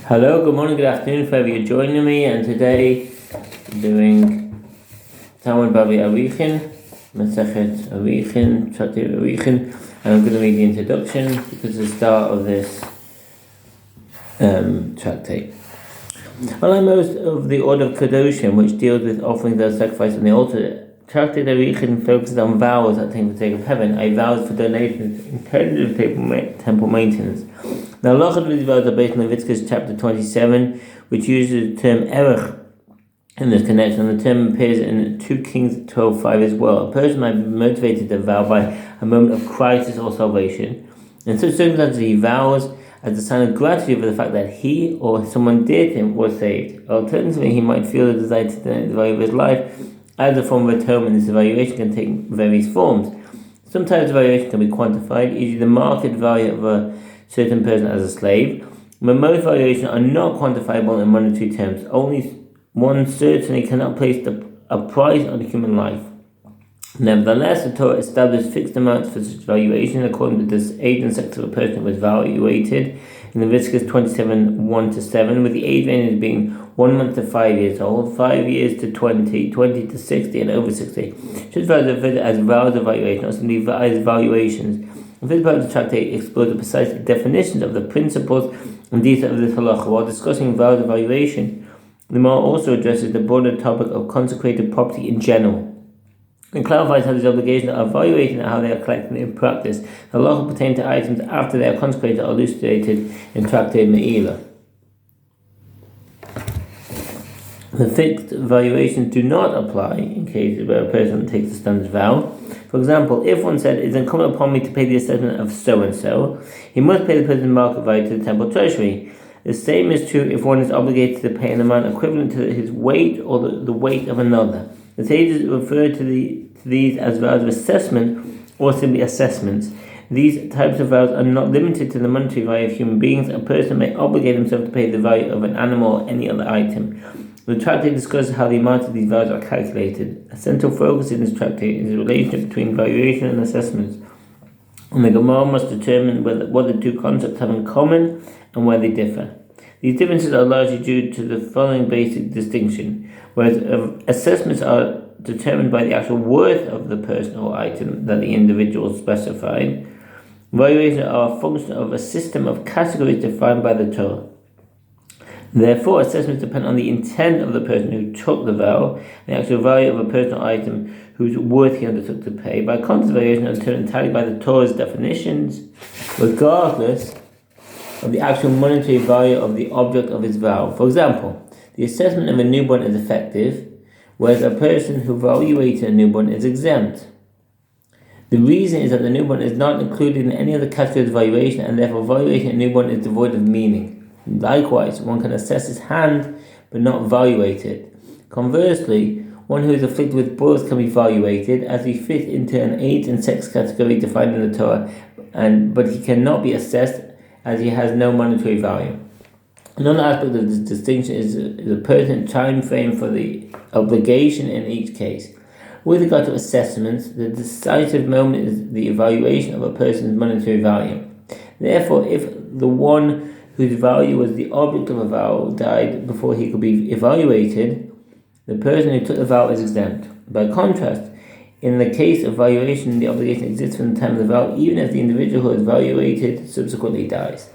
Hello, good morning, good afternoon, whoever you're joining me, and today I'm doing Talmud Babi Arikhin, Masechet Arikhin, Tractate Arikhin, and I'm going to read the introduction because it's the start of this tractate. Unlike most of the order of Kedoshim, which deals with offerings that are sacrificed on the altar, Tractate Arikhin focuses on vows that take the sake of heaven, vows for donations intended for temple maintenance. The halacha of these vows are based on Leviticus chapter 27, which uses the term erech in this connection, and the term appears in 2 Kings 12:5 as well. A person might be motivated to vow by a moment of crisis or salvation. In such circumstances, he vows as a sign of gratitude for the fact that he or someone dear to him was saved. Alternatively, he might feel the desire to donate the value of his life as a form of atonement. This evaluation can take various forms. Some types of evaluation can be quantified, e.g. the market value of a certain person as a slave, but most valuations are not quantifiable in monetary terms. Only one certainly cannot place a price on human life. Nevertheless, the Torah established fixed amounts for such valuation according to the age and sex of a person who was evaluated in Leviticus 27, 1-7, with the age range being 1 month to 5 years old, 5 years to 20, 20 to 60, and over 60. Such values are referred as vows of valuation, or simply as valuations. The fifth part of the tractate explores the precise definitions of the principles and details of this halacha. While discussing vows of valuation, the Gemara also addresses the broader topic of consecrated property in general, and clarifies how these obligations are evaluated and how they are collected in practice. The halacha pertaining to items after they are consecrated are elucidated in Tractate Me'ilah. The fixed valuations do not apply in cases where a person takes a standard vow. For example, if one said, "It is incumbent upon me to pay the assessment of so-and-so," he must pay the present market value to the temple treasury. The same is true if one is obligated to pay an amount equivalent to his weight or the weight of another. The sages refer to these as vows of assessment or simply assessments. These types of vows are not limited to the monetary value of human beings. A person may obligate himself to pay the value of an animal or any other item. The tractate discusses how the amount of these vows are calculated. A central focus in this tractate is the relationship between valuation and assessments, and the Gemara must determine what the two concepts have in common and where they differ. These differences are largely due to the following basic distinction. Whereas assessments are determined by the actual worth of the person or item that the individual specified, valuations are a function of a system of categories defined by the Torah. Therefore, assessments depend on the intent of the person who took the vow and the actual value of a personal item whose worth he undertook to pay. By contrast, valuations are determined entirely by the Torah's definitions, regardless of the actual monetary value of the object of his vow. For example, the assessment of a newborn is effective, whereas a person who evaluated a newborn is exempt. The reason is that the newborn is not included in any other category of valuation, and therefore evaluating a newborn is devoid of meaning. Likewise, one can assess his hand but not evaluate it. Conversely, one who is afflicted with boils can be evaluated as he fits into an age and sex category defined in the Torah, but he cannot be assessed as he has no monetary value. Another aspect of this distinction is the pertinent time frame for the obligation in each case. With regard to assessments, the decisive moment is the evaluation of a person's monetary value. Therefore, if the one whose value was the object of a vow died before he could be evaluated, the person who took the vow is exempt. By contrast, in the case of valuation, the obligation exists from the time of the vow, even if the individual who is evaluated subsequently dies.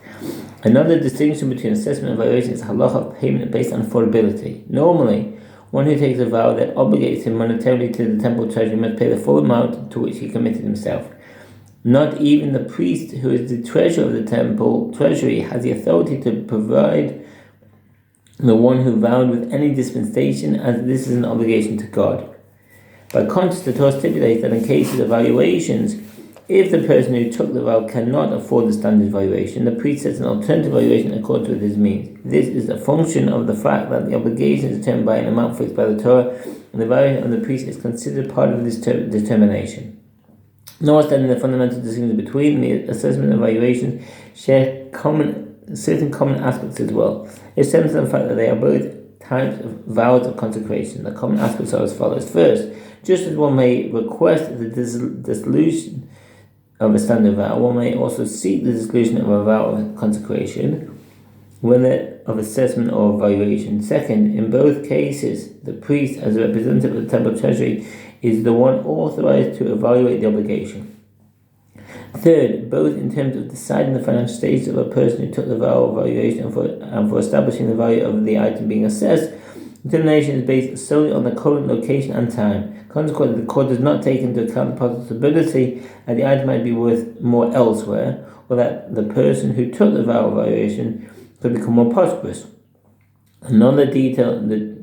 Another distinction between assessment and valuation is halacha of payment based on affordability. Normally, one who takes a vow that obligates him monetarily to the temple treasury must pay the full amount to which he committed himself. Not even the priest, who is the treasurer of the temple treasury, has the authority to provide the one who vowed with any dispensation, as this is an obligation to God. By contrast, the Torah stipulates that in cases of valuations, if the person who took the vow cannot afford the standard valuation, the priest sets an alternative valuation in accordance with his means. This is a function of the fact that the obligation is determined by an amount fixed by the Torah, and the valuation of the priest is considered part of this determination. Notwithstanding the fundamental distinction between the assessment and valuation share certain common aspects as well. It stems from the fact that they are both types of vows of consecration. The common aspects are as follows. First, just as one may request the dissolution of a standard vow, one may also seek the dissolution of a vow of consecration. whether of assessment or valuation. Second, in both cases, the priest, as a representative of the temple treasury, is the one authorized to evaluate the obligation. Third, both in terms of deciding the financial status of a person who took the vow of valuation and for establishing the value of the item being assessed, determination is based solely on the current location and time. Consequently, the court does not take into account the possibility that the item might be worth more elsewhere, or that the person who took the vow of valuation could become more prosperous. Another detail, the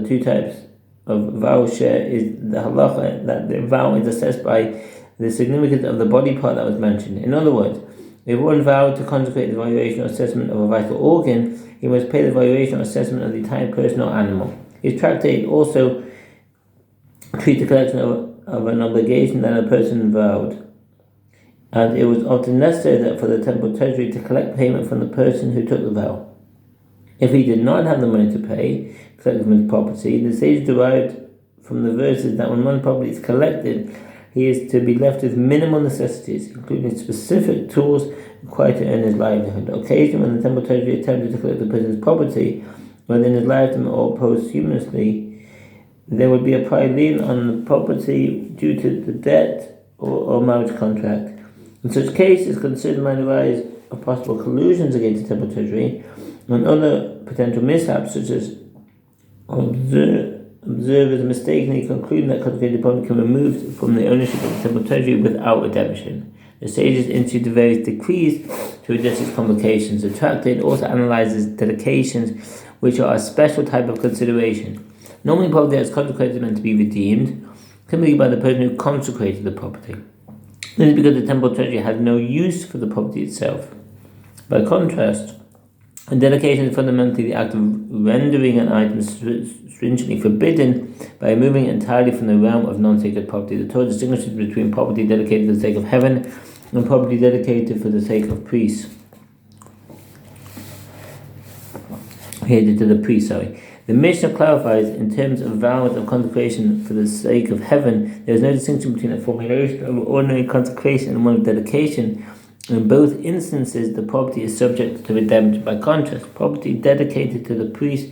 two types of vow share is the halacha that the vow is assessed by the significance of the body part that was mentioned. In other words, if one vowed to consecrate the valuation or assessment of a vital organ, he must pay the valuation or assessment of the entire person or animal. His tractate also treats the collection of an obligation that a person vowed, and it was often necessary that for the temple treasury to collect payment from the person who took the vow. If he did not have the money to pay, collect from his property, the sage derived from the verses that when one property is collected, he is to be left with minimal necessities, including specific tools required to earn his livelihood. Occasionally, when the temple treasury attempted to collect the person's property, whether in his lifetime or posthumously, there would be a prior lien on the property due to the debt or marriage contract. In such cases, concern might arise of possible collusions against the temple treasury and other potential mishaps, such as observers mistakenly concluding that consecrated property can be removed from the ownership of the temple treasury without redemption. The sages instituted various decrees to address these complications. The tractate also analyzes dedications, which are a special type of consideration. Normally, property that is consecrated is meant to be redeemed, typically by the person who consecrated the property. This is because the temple treasury has no use for the property itself. By contrast, a dedication is fundamentally the act of rendering an item stringently forbidden by removing it entirely from the realm of non-sacred property. The Torah distinguishes between property dedicated for the sake of heaven and property dedicated for the sake of priests. The Mishnah clarifies, in terms of vows of consecration for the sake of heaven, there is no distinction between a formulation of ordinary consecration and one of dedication. In both instances, the property is subject to redemption. By contrast, property dedicated to the priest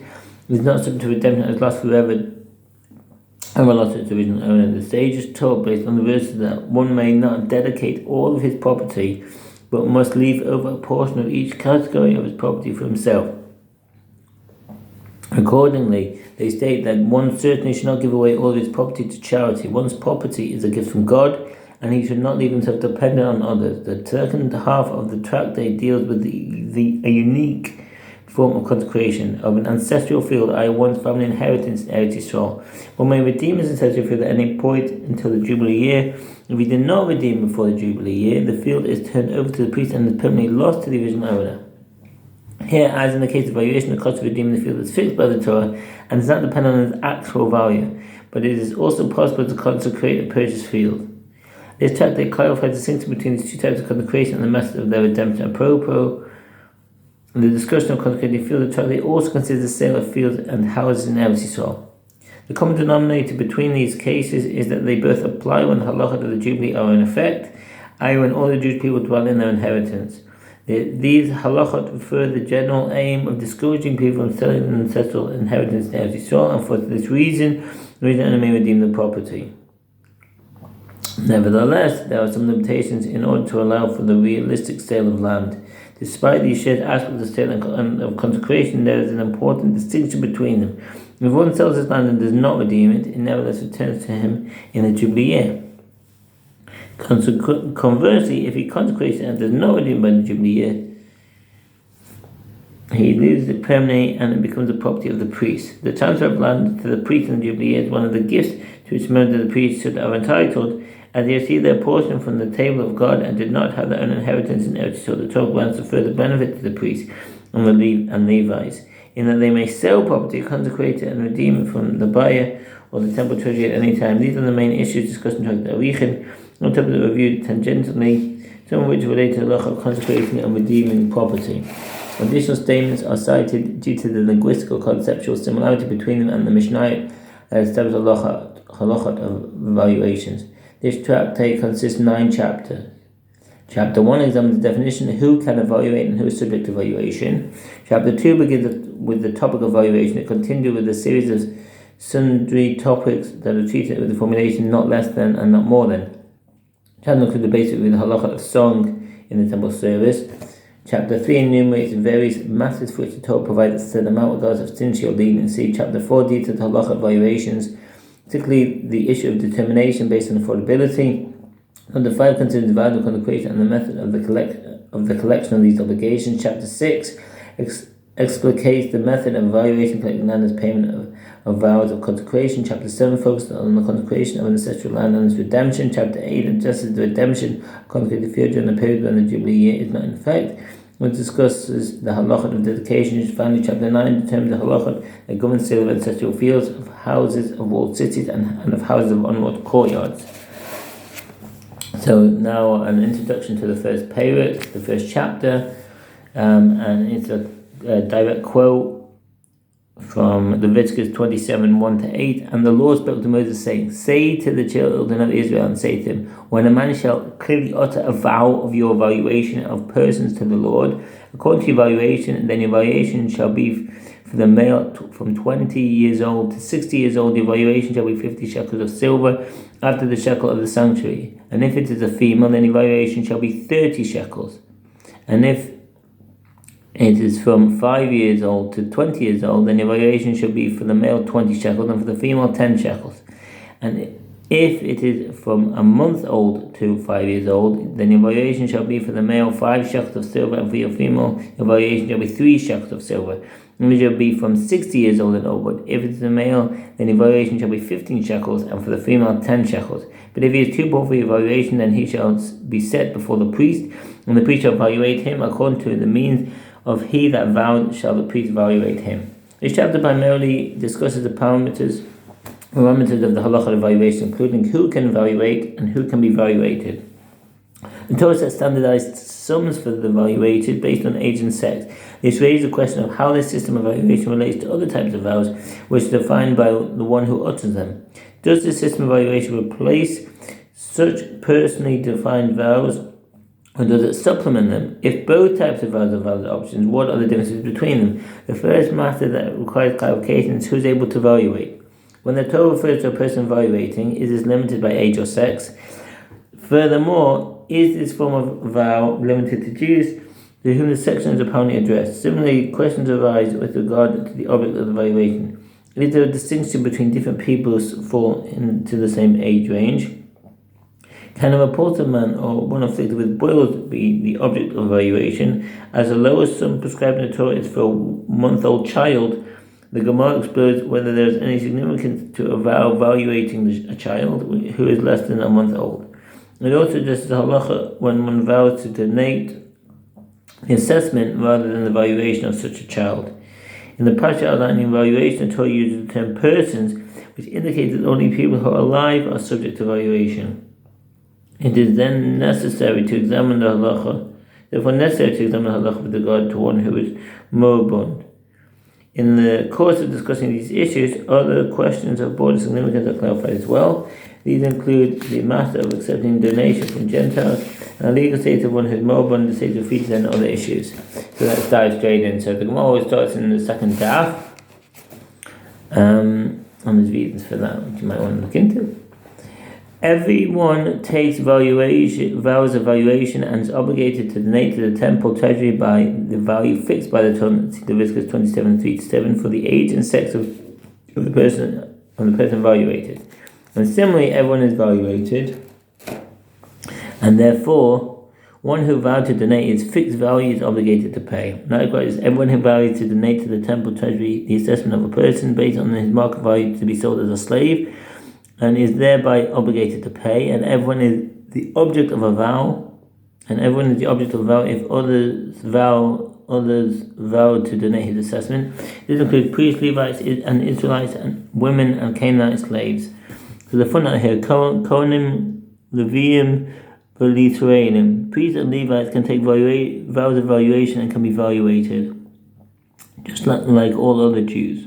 is not subject to redemption and is lost forever and will lost its original owner. The sages taught, based on the verses, that one may not dedicate all of his property, but must leave over a portion of each category of his property for himself. Accordingly, they state that one certainly should not give away all of his property to charity. One's property is a gift from God, and he should not leave himself dependent on others. The second half of the tractate deals with a unique form of consecration of an ancestral field, i.e. one's family inheritance in Eretz Yisrael. One may redeem his ancestral field at any point until the Jubilee year. If he did not redeem before the Jubilee year, the field is turned over to the priest and is permanently lost to the original owner. Here, as in the case of valuation, the cost of redeeming the field is fixed by the Torah and does not depend on its actual value, but it is also possible to consecrate a purchased field. This tractate clarifies the distinction between these two types of consecration and the method of their redemption. Apropos the discussion of consecrating field, the tractate also considers the sale of fields and houses in Eretz Yisrael. The common denominator between these cases is that they both apply when the halachot of the Jubilee are in effect, i.e. when all the Jewish people dwell in their inheritance. These halachot refer to the general aim of discouraging people from selling their ancestral inheritance in Eretz Yisrael, and for this reason, the owner may redeem the property. Nevertheless, there are some limitations in order to allow for the realistic sale of land. Despite these shared aspects of sale and of consecration, there is an important distinction between them. If one sells his land and does not redeem it, it nevertheless returns to him in the Jubilee year. Conversely, if he consecrates it and does not redeem by the Jubilee year, he loses it permanently and it becomes the property of the priest. The transfer of land to the priest in the Jubilee year is one of the gifts to which members of the priesthood are entitled, as they receive their portion from the table of God and did not have their own inheritance in Eretz Yisrael. The Torah grants a further benefit to the priests and the Levites, in that they may sell property, consecrate it, and redeem it from the buyer or the temple treasury at any time. These are the main issues discussed in the Arakhin. On top of the reviewed tangentially, some of which relate to the law of consecrating and redeeming property. Additional statements are cited due to the linguistic or conceptual similarity between them and the Mishnah that establishes halachot of valuations. This tractate consists of 9 chapters. Chapter 1 examines the definition of who can evaluate and who is subject to evaluation. Chapter 2 begins with the topic of evaluation. It continues with a series of sundry topics that are treated with the formulation not less than and not more than. Chapter includes the basic with the halacha of song in the temple service. Chapter 3 enumerates various matters for which the Torah provides a certain amount regards of stingy or leniency. Chapter 4 details halacha evaluations, particularly the issue of determination based on affordability. Chapter 5 considers the value of consecration and the method of the collection of these obligations. Chapter 6 explicates the method of evaluation, collecting land as payment of vows of consecration. Chapter 7 focuses on the consecration of ancestral land and its redemption. Chapter 8 addresses the redemption of consecrated field during the period when the Jubilee year is not in effect. It discusses the halachot of dedication. Finally, Chapter 9 determines the halachot that governs sale of ancestral fields, of houses of walled cities, and of houses of unwalled courtyards. So now an introduction to the first perek, the first chapter, and it's a direct quote from Leviticus 27, 1-8. And the Lord spoke to Moses, saying, Say to the children of Israel, and say to them, when a man shall clearly utter a vow of your evaluation of persons to the Lord, according to your evaluation, then your evaluation shall be for the male from 20 years old to 60 years old. The evaluation shall be 50 shekels of silver, after the shekel of the sanctuary. And if it is a female, then evaluation shall be 30 shekels. And if it is from 5 years old to 20 years old, then evaluation shall be for the male 20 shekels, and for the female 10 shekels. And if it is from a month old to 5 years old, then evaluation shall be for the male 5 shekels of silver, and for your female evaluation shall be 3 shekels of silver. And it shall be from 60 years old and over. If it is a male, then evaluation shall be 15 shekels, and for the female 10 shekels. But if he is too poor for evaluation, then he shall be set before the priest, and the priest shall evaluate him according to the means of he that vowed shall the priest evaluate him. This chapter primarily discusses the parameters of the halacha evaluation, including who can evaluate and who can be evaluated. The Torah sets standardized sums for the evaluated based on age and sex. This raises the question of how this system of evaluation relates to other types of vows, which are defined by the one who utters them. Does this system of evaluation replace such personally defined vows, or does it supplement them? If both types of vows are valid options, what are the differences between them? The first matter that requires clarification is who is able to evaluate. When the Torah refers to a person evaluating, is this limited by age or sex? Furthermore, is this form of vow limited to Jews, to whom the section is apparently addressed? Similarly, questions arise with regard to the object of the evaluation. Is there a distinction between different peoples fall into the same age range? Can a repulsive man or one afflicted with boils be the object of evaluation? As the lowest sum prescribed in the Torah is for a month-old child, the Gemara explores whether there is any significance to a vow evaluating a child who is less than a month old. It also addresses the halacha when one vows to donate the assessment rather than the evaluation of such a child. In the Pasha outlining evaluation, the Torah uses the term persons, which indicates that only people who are alive are subject to evaluation. It is then necessary to examine the halacha, therefore necessary to examine the halacha with regard to one who is moribund. In the course of discussing these issues, other questions of broader significance are clarified as well. These include the matter of accepting donation from Gentiles, and the legal status of one who is moribund, the state of fetus, and other issues. So let's dive straight in. So the Gemara always starts in the second daf, and there's reasons for that, which you might want to look into. Everyone takes vows of evaluation and is obligated to donate to the temple treasury by the value fixed by the Torah, Leviticus 27, 3-7, for the age and sex of the person evaluated. And similarly, everyone is evaluated, and therefore, one who vowed to donate his fixed value is obligated to pay. Likewise, everyone who vows to donate to the temple treasury the assessment of a person based on his market value to be sold as a slave, and is thereby obligated to pay, and everyone is the object of a vow, if others vow to donate his assessment. This includes priests, Levites, and Israelites, and women and Canaanite slaves. So the footnote here: Kohanim, Leviim, Lithuanian. Priests and Levites can take vows of evaluation and can be evaluated, just like all other Jews.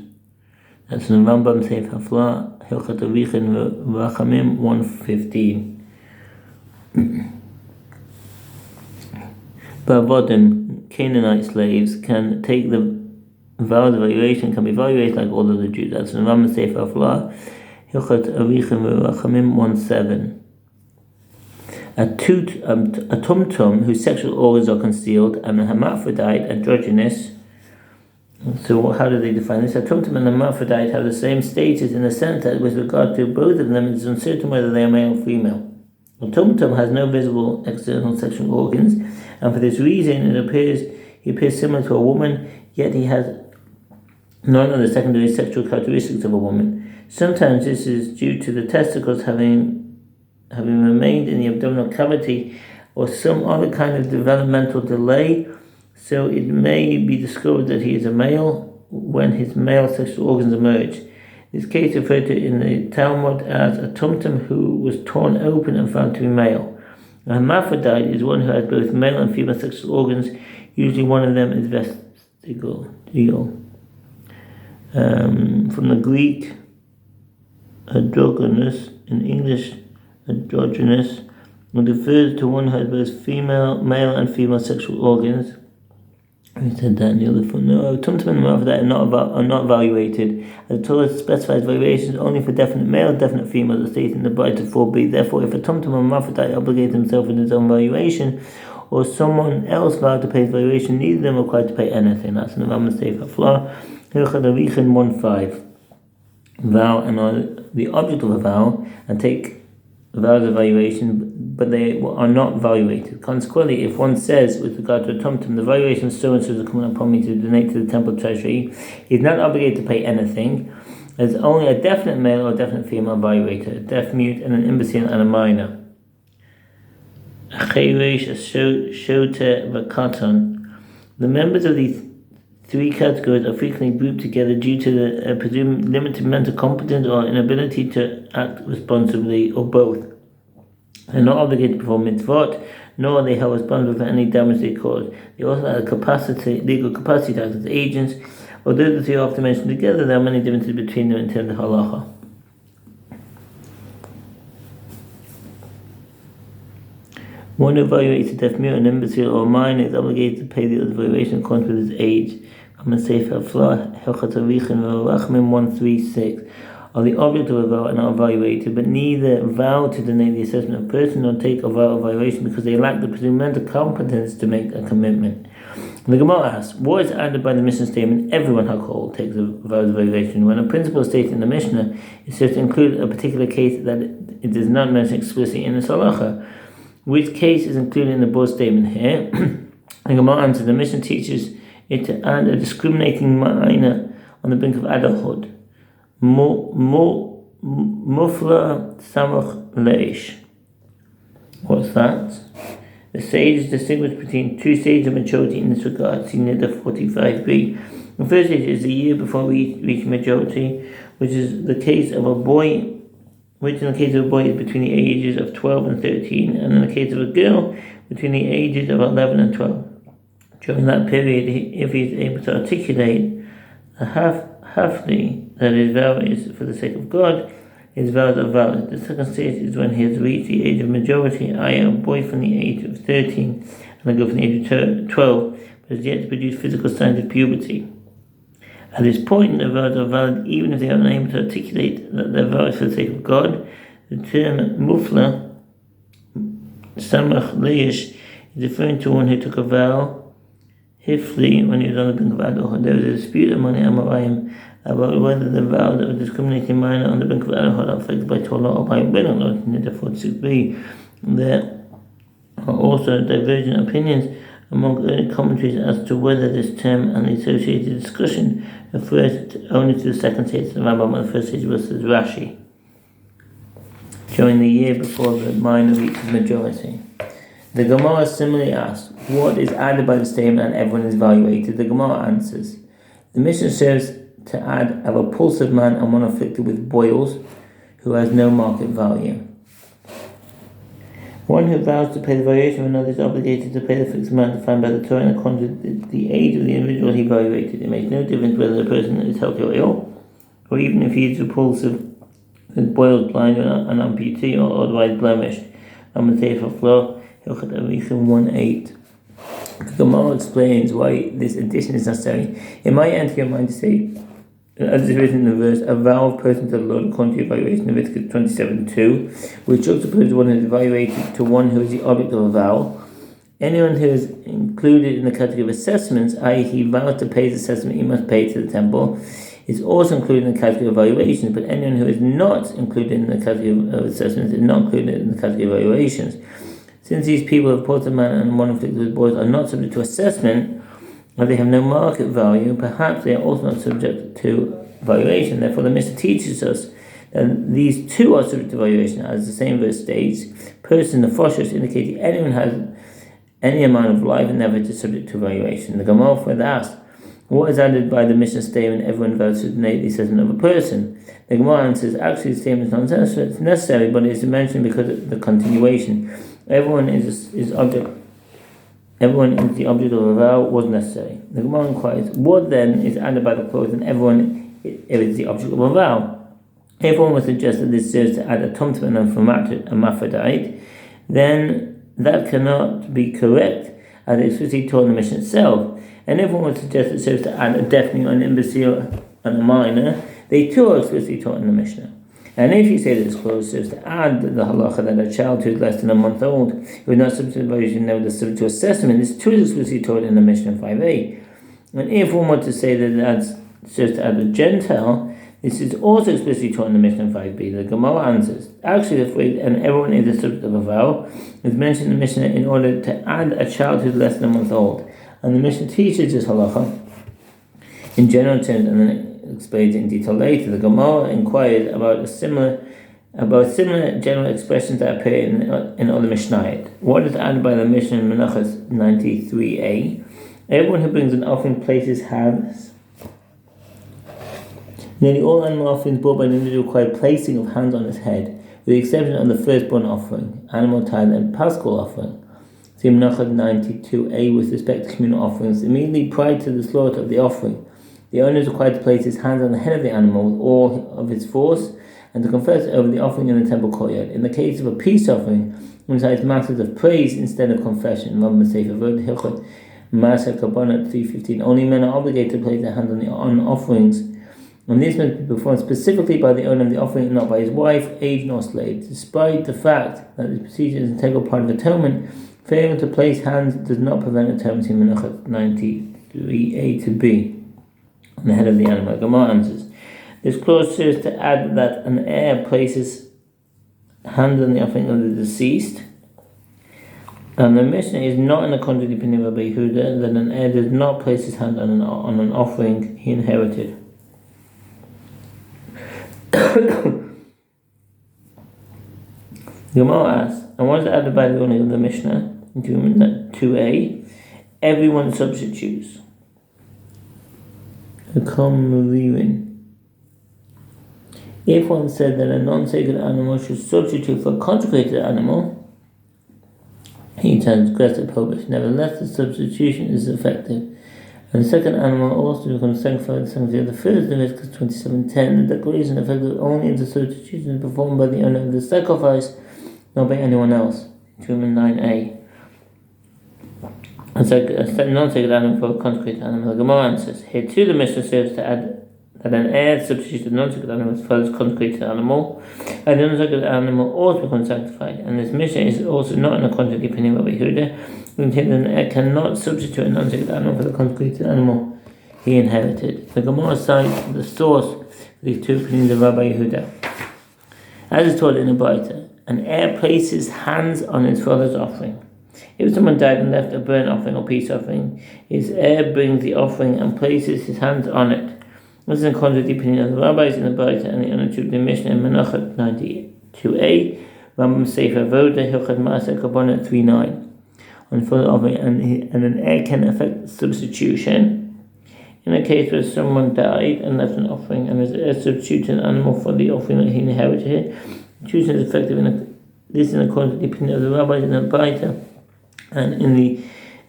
That's in Rambam Seif Hafla, Hilchat Arakhin Rachamim 1:15. Bavodim, Canaanite slaves, can take the vow of valuation, can be evaluated like all of the Jews. That's in Rambam Sefer Aflah, Hilchot Arakhin Introduction 1:7. A tumtum whose sexual organs are concealed, and a hermaphrodite, androgynous. So how do they define this? A tumtum and a hermaphrodite have the same status in the sense that with regard to both of them, it is uncertain whether they are male or female. A tumtum has no visible external sexual organs, and for this reason he appears similar to a woman, yet he has none of the secondary sexual characteristics of a woman. Sometimes this is due to the testicles having remained in the abdominal cavity, or some other kind of developmental delay, so it may be discovered that he is a male when his male sexual organs emerge. This case is referred to in the Talmud as a tumtum who was torn open and found to be male. A hermaphrodite is one who has both male and female sexual organs. Usually one of them is vestigial. From the Greek, androgynous, in English, androgynous, and refers to one who has both male and female sexual organs. We said that in the other footnote. Tumtum and hermaphrodite are not evaluated. As the Torah specifies valuations only for definite male and definite female, as stated in the Bride to 4b. Therefore, if a tumtum or hermaphrodite obligates himself in his own valuation, or someone else vowed to pay his valuation, neither of them are required to pay anything. That's in the Rambam Sefer Aflah, Hilchot Arakhin 1:5. Vow and are the object of a vow and take vows of valuation, but they are not valuated. Consequently, if one says with regard to a tumtum, the valuation of so-and-so is coming upon me to donate to the temple treasury, he is not obligated to pay anything. There's only a definite male or a definite female valuator, a deaf mute and an imbecile and a minor. A cheresh, a shoter, a katan. The members of these three categories are frequently grouped together due to the presumed limited mental competence or inability to act responsibly, or both. They are not obligated to perform mitzvot, nor are they held responsible for any damage they cause. They also have legal capacity to act as agents. Although the three are often mentioned together, there are many differences between them in terms of halacha. One who evaluates a deaf mute, an imbecile, or a minor is obligated to pay the other valuation according to his age. Sefer Aflah, Hilchot Arakhin Introduction 1:3-6 are the object of a vow and are evaluated, but neither vow to donate the assessment of person nor take a vow of valuation because they lack the presumed mental competence to make a commitment. The Gemara asks, what is added by the Mishnah statement, everyone household takes a vow of valuation, when a principle stated in the Mishnah is said to include a particular case that it does not mention explicitly in the halacha? Which case is included in the board statement here? The Gemara answers, the Mishnah teaches it to add a discriminating minor on the brink of adulthood. Mufla samach leish. What's that? The sages distinguish between two stages of maturity in this regard. See Niddah 45b. The first stage is the year before we reach majority, which in the case of a boy is between the ages of 12 and 13, and in the case of a girl, between the ages of 11 and 12. During that period, if he is able to articulate a hafli, that his vow is for the sake of God, his vows are valid. The second stage is when he has reached the age of majority, i.e. a boy from the age of 13 and a girl from the age of 12, but has yet to produce physical signs of puberty. At this point, the vows are valid even if they are unable to articulate that their vow is for the sake of God. The term mufla, samach leish, is referring to one who took a vow hifli when he was on the brink of adulthood. There was a dispute among the Amoraim about whether the vows of a discriminating minor on the brink of adulthood are affected by Torah or by will or not. In the 46b, there are also divergent opinions among early commentaries as to whether this term and the associated discussion refers only to the second stage of the Rambam and the first stage versus Rashi. During the year before the minor reaches majority. The Gemara similarly asks, what is added by the statement and everyone is evaluated? The Gemara answers, the Mishnah serves to add a repulsive man and one afflicted with boils who has no market value. One who vows to pay the valuation of another is obligated to pay the fixed amount defined by the Torah in accordance with the age of the individual he evaluated. It makes no difference whether the person is healthy or ill, or even if he is repulsive with boils, blind, or an amputee, or otherwise blemished. I'm going to say for flow, Hilchot Arakhin 1:8. The Gemara explains why this addition is necessary. It might enter your mind to say, as is written in the verse, a vow of person to the Lord according to evaluation, Leviticus 27:2, which juxtaposes one who is evaluated to one who is the object of a vow. Anyone who is included in the category of assessments, i.e. he vows to pay his assessment he must pay to the temple, is also included in the category of evaluations, but anyone who is not included in the category of assessments is not included in the category of evaluations. Since these people of both a man and one afflicted with boils are not subject to assessment, and they have no market value, perhaps they are also not subject to valuation. Therefore, the Mishnah teaches us that these two are subject to valuation, as the same verse states. Person, the foshers, indicating anyone has any amount of life and never is subject to valuation. The Gemara further asks, what is added by the Mishnah statement, everyone vows to donate the assessment of a person? The Gemara answers, actually the statement is not necessary, it's necessary, but it is mentioned because of the continuation. Everyone is the object of a vow was necessary. The Gemara inquires, what then is added by the clause, and everyone is the object of a vow? If one would suggest that this serves to add a tumtum and a hermaphrodite, then that cannot be correct, as explicitly taught in the Mishnah itself. And if one would suggest it serves to add a deafening, an imbecile, and a minor, they too are explicitly taught in the Mishnah. And if you say that this clause serves to add the halacha that a child who is less than a month old, who is not subject to evaluation, never subject to assessment, this too is explicitly taught in the Mishnah 5a. And if one were to say that that serves to add a Gentile, this is also explicitly taught in the Mishnah 5b. The Gemara answers, actually the phrase, and everyone is the subject of a vow, is mentioned in the Mishnah in order to add a child who is less than a month old. And the Mishnah teaches this halacha in general terms, and then it explains it in detail later. The Gemara inquired about similar general expressions that appear in other Mishnayot. What is added by the Mishnah in Menachos 93a? Everyone who brings an offering places hands. Nearly all animal offerings brought by an individual require placing of hands on his head, with the exception of the firstborn offering, animal tithe, and paschal offering. See Menachos 92a with respect to communal offerings. Immediately prior to the slaughter of the offering, the owner is required to place his hands on the head of the animal with all of his force and to confess over the offering in the temple courtyard. In the case of a peace offering, one recites matters of praise instead of confession. Maser Kabbalah 3:15. Only men are obligated to place their hands on offerings, and this must be performed specifically by the owner of the offering and not by his wife, age, nor slave. Despite the fact that this procedure is an integral part of atonement, failing to place hands does not prevent atonement in Menachos 93a to b on the head of the animal. Gemara answers, this clause serves to add that an heir places hands on the offering of the deceased, and the Mishnah is not in a contrary opinion of Rabbi Yehuda that an heir does not place his hand on an offering he inherited. Gemara asks, and what is added by the owner of the Mishnah? 2a, everyone substitutes. If one said that a non-sacred animal should substitute for a consecrated animal, he transgressed the prohibition. Nevertheless, the substitution is effective. And the second animal also becomes sanctified. The sanctity of the first, Leviticus 27:10. The declaration effective only if the substitution is performed by the owner of the sacrifice, not by anyone else. Deuteronomy 9a. A non-sacred animal for a consecrated animal. The Gemara answers, here too the Mishnah serves to add that an heir substitutes a non-sacred animal as far as consecrated animal, and the non-sacred animal also becomes sanctified. And this Mishnah is also not in a contrary opinion of Rabbi Yehuda, who intended that an heir cannot substitute a non-sacred animal for the consecrated animal he inherited. The Gemara cites the source for these two opinions of Rabbi Yehuda. As is taught in the Braita, an heir places hands on his father's offering. If someone died and left a burnt offering or peace offering, his heir brings the offering and places his hands on it. This is in contrary to the opinion of the rabbis in the Braita and the Unatrubed Mishnah in Menachos 92a, Rambam Sefer Voda, Hilchot Maser Kabbalah 3:9. On full offering, and an heir can effect substitution. In a case where someone died and left an offering, and his heir substitutes an animal for the offering that he inherited, substitution is effective. This is in accordance with the opinion of the rabbis in the Braita and in the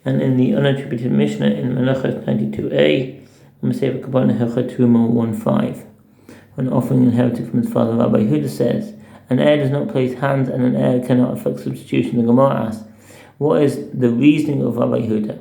unattributed Mishnah in Menachos 92a. Sefer Kabbalah Hilchot 2:1-5. When offering inherited from his father, Rabbi Yehuda says, an heir does not place hands and an heir cannot effect substitution. The Gemara asks, what is the reasoning of Rabbi Yehuda?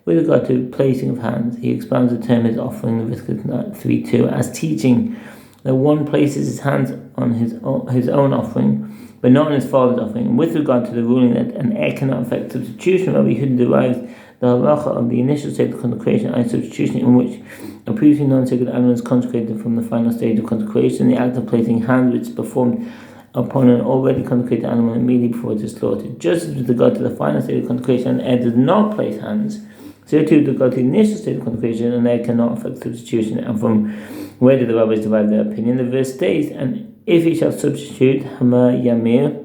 With regard to placing of hands, he expounds the term his offering, Leviticus 3:2, as teaching that one places his hands on his own offering, but not on his father's offering. And with regard to the ruling that an heir cannot affect substitution, Rabbi Yehuda derives the halacha of the initial state of consecration and substitution, in which a previously non-sacred animal is consecrated from the final stage of consecration. The act of placing hands, which is performed upon an already consecrated animal immediately before it is slaughtered. Just as with regard to the final state of consecration, an heir does not place hands, so too with regard to the initial state of consecration, an heir cannot affect substitution. And from where do the rabbis derive their opinion? The verse states, and if he shall substitute Hama Yamir,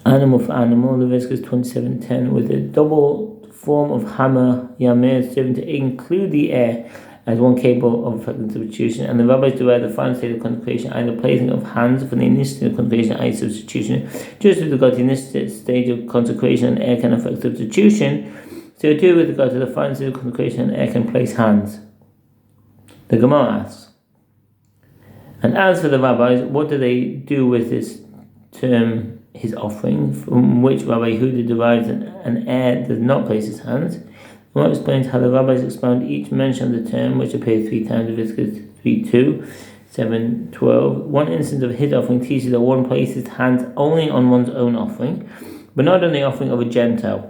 animal for animal, Leviticus 27:10, with a double form of Hama Yamir, serving to include the heir as one capable of effective substitution. And the rabbis derive the final state of consecration, either placing of hands for the initial state of consecration, i.e. substitution. Just with regard to the initial stage of consecration, an heir can effect substitution. So too with regard to the final state of consecration, an heir can place hands. The Gemara asks, and as for the rabbis, what do they do with this term, his offering, from which Rabbi Yehuda derives an heir does not place his hands? The Gemara explains how the rabbis expound each mention of the term, which appears 3 times in Leviticus 3:2, 7:12. One instance of his offering teaches that one places hands only on one's own offering, but not on the offering of a Gentile.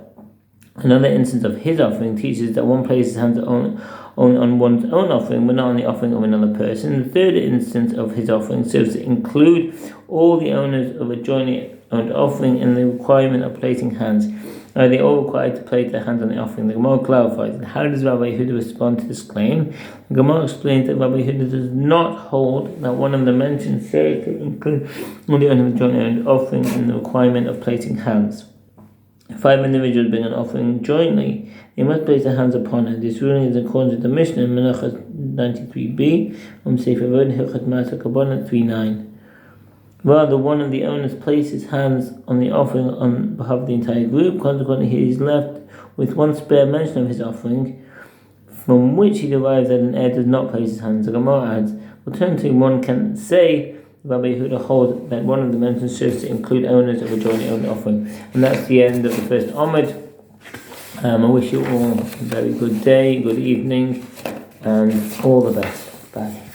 Another instance of his offering teaches that one places hands only on one's own offering, but not on the offering of another person. The third instance of his offering serves to include all the owners of a jointly owned offering in the requirement of placing hands. Are they all required to place their hands on the offering? The Gemara clarifies. And how does Rabbi Yehuda respond to this claim? The Gemara explains that Rabbi Yehuda does not hold that one of the mentioned serves to include all the owners of a jointly owned offering in the requirement of placing hands. If 5 individuals bring an offering jointly, they must place their hands upon it. This ruling is in accordance with the Mishnah in Menachos 93b, Sefer Vod Hilchot Maaseh Kabbalah 3:9. Rather, one of the owners places hands on the offering on behalf of the entire group. Consequently, he is left with one spare mention of his offering, from which he derives that an heir does not place his hands. The Gemara adds, alternatively, one can say Rabbi Yehuda holds that one of the mentions serves to include owners of a jointly owned offering. And that's the end of the first Amud. I wish you all a very good day, good evening, and all the best. Bye.